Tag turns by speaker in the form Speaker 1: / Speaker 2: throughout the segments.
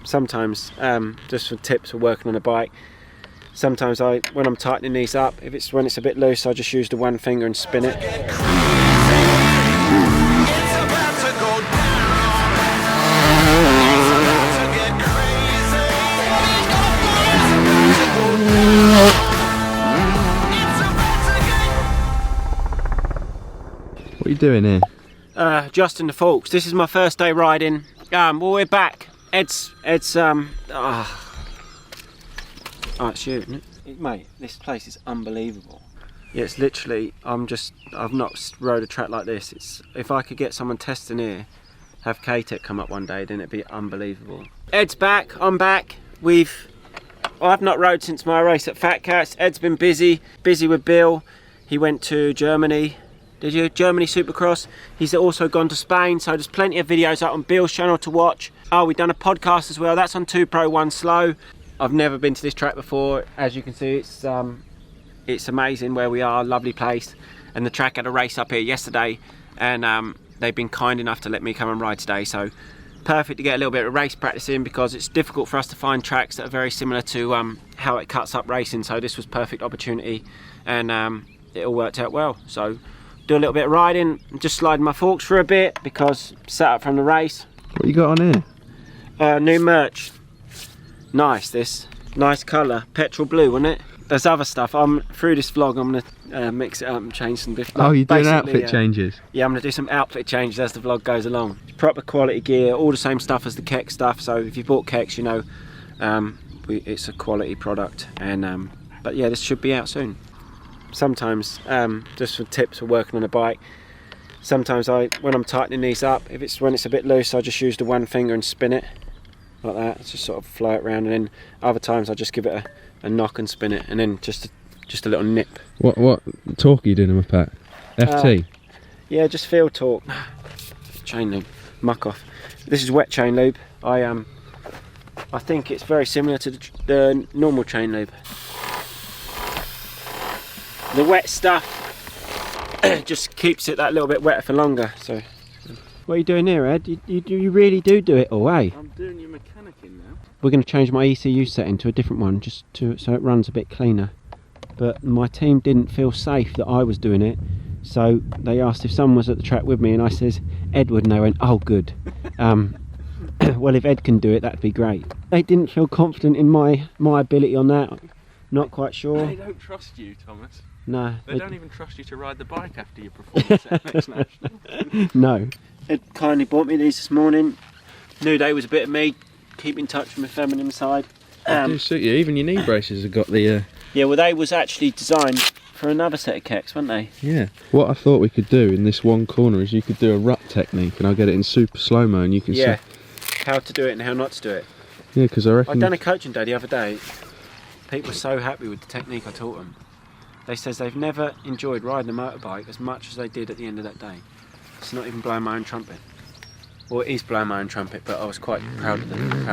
Speaker 1: sometimes just for tips for working on a bike. Sometimes when I'm tightening these up, when it's a bit loose, I just use the one finger and spin it.
Speaker 2: What are you doing here?
Speaker 1: Adjusting the forks. This is my first day riding. Well, we're back. It's it's you, isn't it? Mate, this place is unbelievable. Yeah, it's literally, I've not rode a track like this. If I could get someone testing here, have Kecks come up one day, then it'd be unbelievable. Ed's back, I'm back. I've not rode since my race at Fat Cats. Ed's been busy with Bill. He went to Germany. Did you? Germany Supercross. He's also gone to Spain, so there's plenty of videos out on Bill's channel to watch. Oh, we've done a podcast as well. That's on 2 Pro 1 Slow. I've never been to this track before. As you can see, it's amazing where we are. Lovely place. And the track had a race up here yesterday, and they've been kind enough to let me come and ride today. So perfect to get a little bit of race practice in, because it's difficult for us to find tracks that are very similar to how it cuts up racing. So this was perfect opportunity, and it all worked out well. So do a little bit of riding, just sliding my forks for a bit because set up from the race.
Speaker 2: What you got on here?
Speaker 1: New merch. Nice, this nice colour, petrol blue, wasn't it? There's other stuff. Through this vlog, I'm gonna mix it up and change some different.
Speaker 2: Oh, you're doing outfit changes?
Speaker 1: Yeah, I'm gonna do some outfit changes as the vlog goes along. Proper quality gear, all the same stuff as the Kecks stuff. So if you bought Kecks, you know it's a quality product. And but yeah, this should be out soon. Sometimes just for tips for working on a bike. Sometimes when I'm tightening these up, when it's a bit loose, I just use the one finger and spin it like that. It's just sort of fly it around, and then other times I just give it a knock and spin it, and then just a little nip.
Speaker 2: What torque are you doing in my pack? FT?
Speaker 1: Yeah, just field torque. Chain lube, muck off. This is wet chain lube. I think it's very similar to the normal chain lube. The wet stuff just keeps it that little bit wetter for longer. So, what are you doing here, Ed? You really do it all, eh?
Speaker 2: I'm doing your mechanicking now.
Speaker 1: We're going to change my ECU setting to a different one, so it runs a bit cleaner. But my team didn't feel safe that I was doing it, so they asked if someone was at the track with me, and I says Ed would, and they went, "Oh, good." Well, if Ed can do it, that'd be great. They didn't feel confident in my ability on that. Not quite sure.
Speaker 2: They don't trust you, Thomas.
Speaker 1: No.
Speaker 2: They don't even trust you to ride the bike after your performance at Next National.
Speaker 1: No. Ed kindly bought me these this morning. Knew they was a bit of me. Keep in touch with my feminine side.
Speaker 2: They do suit you. Even your knee braces have got the...
Speaker 1: Yeah, well, they was actually designed for another set of Kecks, weren't they?
Speaker 2: Yeah. What I thought we could do in this one corner is you could do a rut technique, and I'll get it in super slow-mo, and you can
Speaker 1: see how to do it and how not to do it.
Speaker 2: Yeah, because I reckon...
Speaker 1: I done a coaching day the other day. People were so happy with the technique I taught them. They says they've never enjoyed riding a motorbike as much as they did at the end of that day. It's not even blowing my own trumpet. Well, it is blowing my own trumpet, but I was quite proud of them.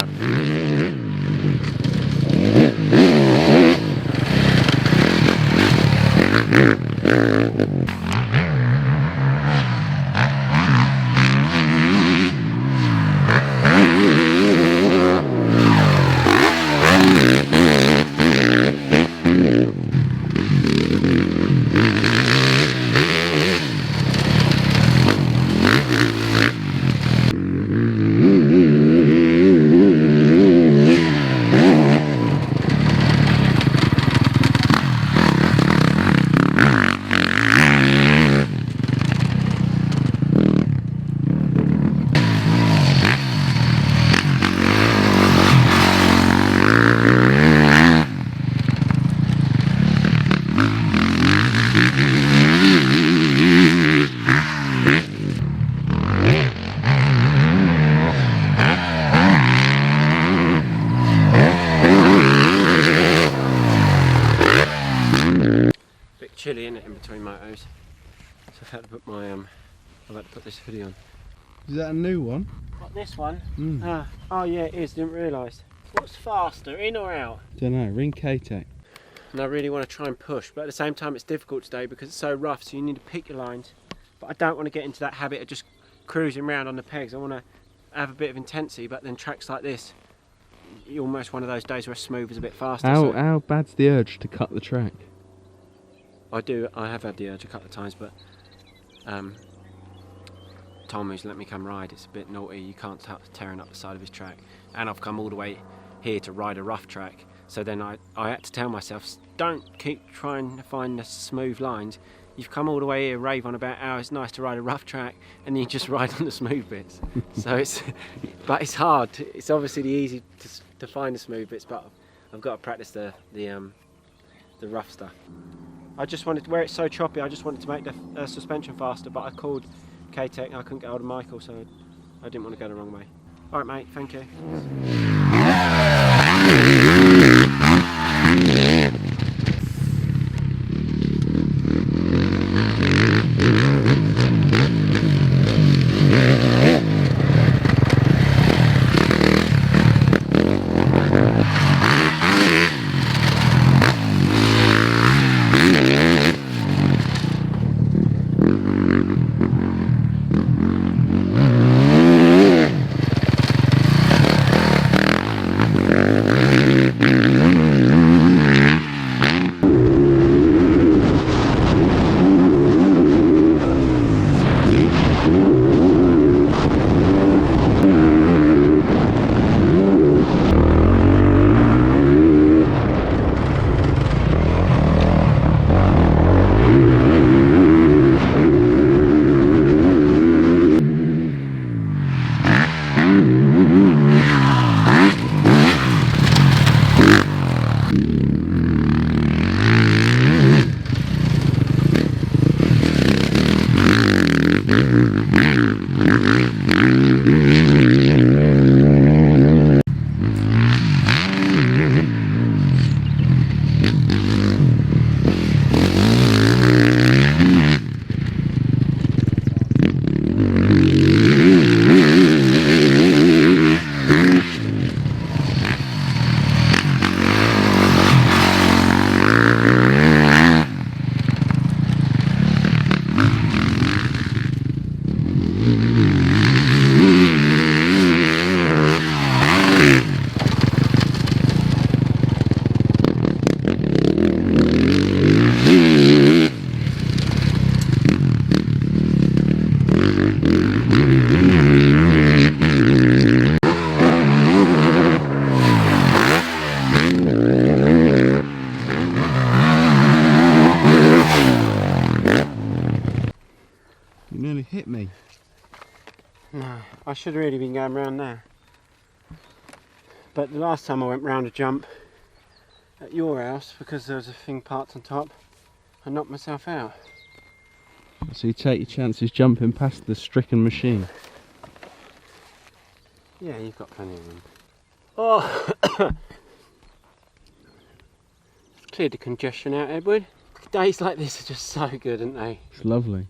Speaker 1: Chilly in it in between motos, so I've had to put my I've had to put this hoodie on.
Speaker 2: Is that a new one?
Speaker 1: What, this one? Oh yeah, it is. Didn't realise. What's faster, in or out?
Speaker 2: Don't know. Ring Kecks.
Speaker 1: And I really want to try and push, but at the same time it's difficult today because it's so rough. So you need to pick your lines. But I don't want to get into that habit of just cruising around on the pegs. I want to have a bit of intensity, but then tracks like this, almost one of those days where smooth is a bit faster.
Speaker 2: How bad's the urge to cut the track?
Speaker 1: I have had the urge a couple of times, but Tom, who's let me come ride, it's a bit naughty. You can't start tearing up the side of his track, and I've come all the way here to ride a rough track. So then I had to tell myself, don't keep trying to find the smooth lines. You've come all the way here, rave on about how it's nice to ride a rough track, and then you just ride on the smooth bits. So but it's hard. It's obviously easy to find the smooth bits, but I've got to practice the rough stuff. I just wanted, where it's so choppy, I just wanted to make the suspension faster, but I called Kecks, I couldn't get hold of Michael, so I didn't want to go the wrong way. Alright mate, thank you.
Speaker 2: You nearly hit me.
Speaker 1: No, I should have really been going round there. But the last time I went round a jump at your house, because there was a thing parked on top, I knocked myself out.
Speaker 2: So you take your chances jumping past the stricken machine.
Speaker 1: Yeah, you've got plenty of room. Oh! Cleared the congestion out, Edward. Days like this are just so good, aren't they?
Speaker 2: It's lovely.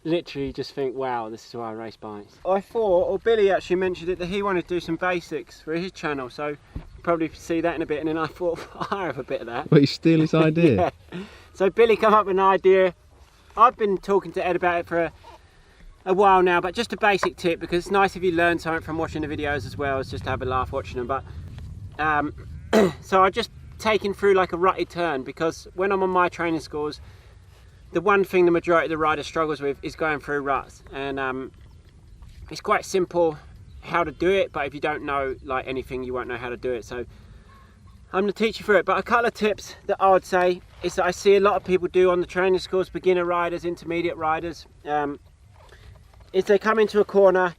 Speaker 1: Literally just think, wow, this is why I race bikes. I thought, or Billy actually mentioned it, that he wanted to do some basics for his channel, so you'll probably see that in a bit, and then I thought, I have a bit of that.
Speaker 2: But you steal his idea?
Speaker 1: Yeah. So Billy come up with an idea. I've been talking to Ed about it for a while now, but just a basic tip, because it's nice if you learn something from watching the videos as well as just have a laugh watching them. But so I just taken through like a rutty turn, because when I'm on my training schools, the one thing the majority of the riders struggles with is going through ruts, and it's quite simple how to do it, but if you don't know like anything, you won't know how to do it. So I'm going to teach you through it. But a couple of tips that I would say is that I see a lot of people do on the training schools, beginner riders, intermediate riders, is they come into a corner,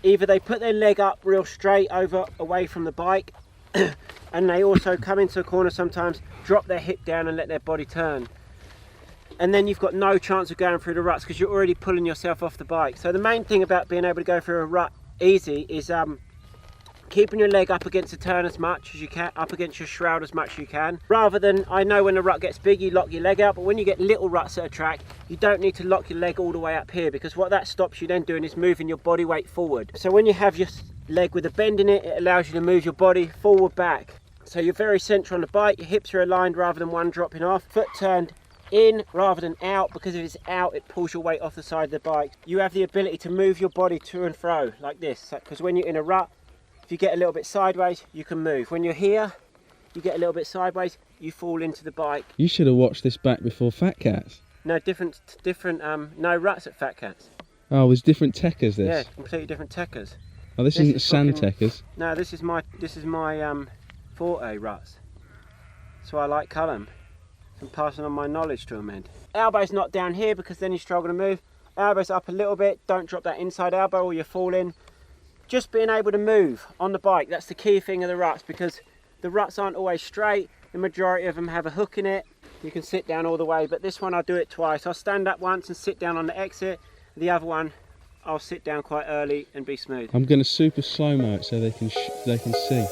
Speaker 1: either they put their leg up real straight over away from the bike, and they also come into a corner sometimes, drop their hip down and let their body turn. And then you've got no chance of going through the ruts because you're already pulling yourself off the bike. So the main thing about being able to go through a rut easy is keeping your leg up against the turn as much as you can, up against your shroud as much as you can. Rather than, I know when the rut gets big, you lock your leg out, but when you get little ruts at a track, you don't need to lock your leg all the way up here, because what that stops you then doing is moving your body weight forward. So when you have your leg with a bend in it, it allows you to move your body forward back. So you're very central on the bike, your hips are aligned rather than one dropping off, foot turned in rather than out, because if it's out it pulls your weight off the side of the bike. You have the ability to move your body to and fro like this, because when you're in a rut If you get a little bit sideways, you can move. When you're here, you get a little bit sideways, you fall into the bike.
Speaker 2: You should have watched this back before Fat Cats.
Speaker 1: No, different, no ruts at Fat Cats.
Speaker 2: Oh, there's different techers, this?
Speaker 1: Yeah, completely different techers.
Speaker 2: Oh, this isn't sand techers.
Speaker 1: No, this is my forte ruts. So I like Cullum. I'm passing on my knowledge to him, Ed. Elbow's not down here because then you struggle to move. Elbow's up a little bit, don't drop that inside elbow or you fall in. Just being able to move on the bike, that's the key thing of the ruts, because the ruts aren't always straight. The majority of them have a hook in it. You can sit down all the way, but this one I'll do it twice. I'll stand up once and sit down on the exit. The other one, I'll sit down quite early and be smooth.
Speaker 2: I'm going to super slow-mo it so they can see.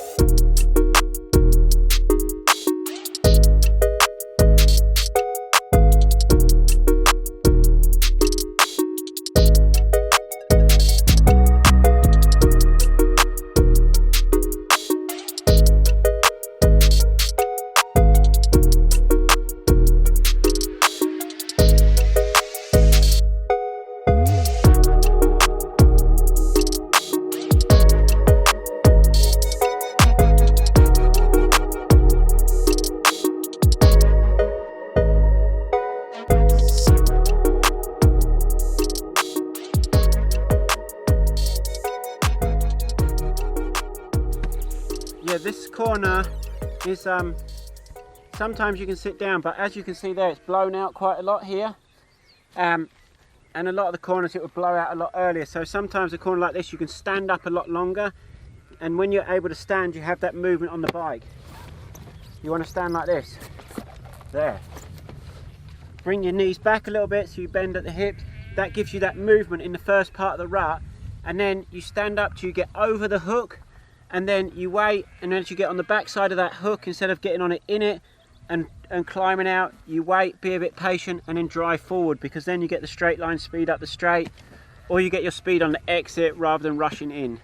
Speaker 1: Yeah, this corner is sometimes you can sit down, but as you can see there, it's blown out quite a lot here, and a lot of the corners it will blow out a lot earlier. So sometimes a corner like this you can stand up a lot longer, and when you're able to stand you have that movement on the bike. You want to stand like this, there. Bring your knees back a little bit so you bend at the hips. That gives you that movement in the first part of the rut, and then you stand up till you get over the hook, and then you wait, and then as you get on the back side of that hook, instead of getting on it in it and climbing out, you wait, be a bit patient, and then drive forward, because then you get the straight line speed up the straight, or you get your speed on the exit rather than rushing in.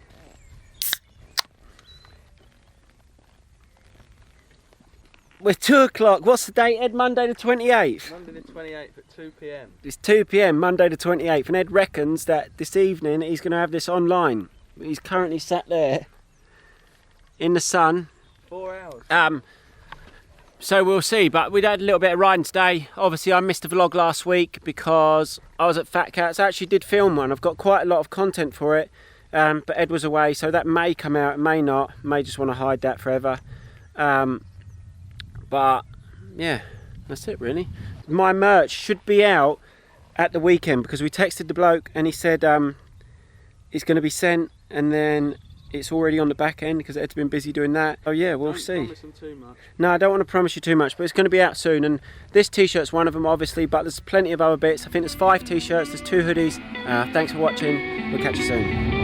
Speaker 1: We're 2 o'clock. What's the date, Ed? Monday the 28th?
Speaker 2: Monday the 28th at 2 PM.
Speaker 1: It's 2 PM, Monday the 28th, and Ed reckons that this evening he's going to have this online. He's currently sat there in the sun.
Speaker 2: 4 hours.
Speaker 1: So we'll see, but we'd had a little bit of riding today. Obviously I missed a vlog last week because I was at Fat Cats. I actually did film one. I've got quite a lot of content for it, but Ed was away, so that may come out, it may not. May just want to hide that forever. But yeah, that's it really. My merch should be out at the weekend, because we texted the bloke and he said it's going to be sent, and then it's already on the back end because Ed's been busy doing that. Oh yeah, we'll see.
Speaker 2: Don't promise them too much.
Speaker 1: No, I don't want to promise you too much, but it's going to be out soon, and this t-shirt's one of them obviously, but there's plenty of other bits. I think there's 5 t-shirts, there's 2 hoodies. Thanks for watching, we'll catch you soon.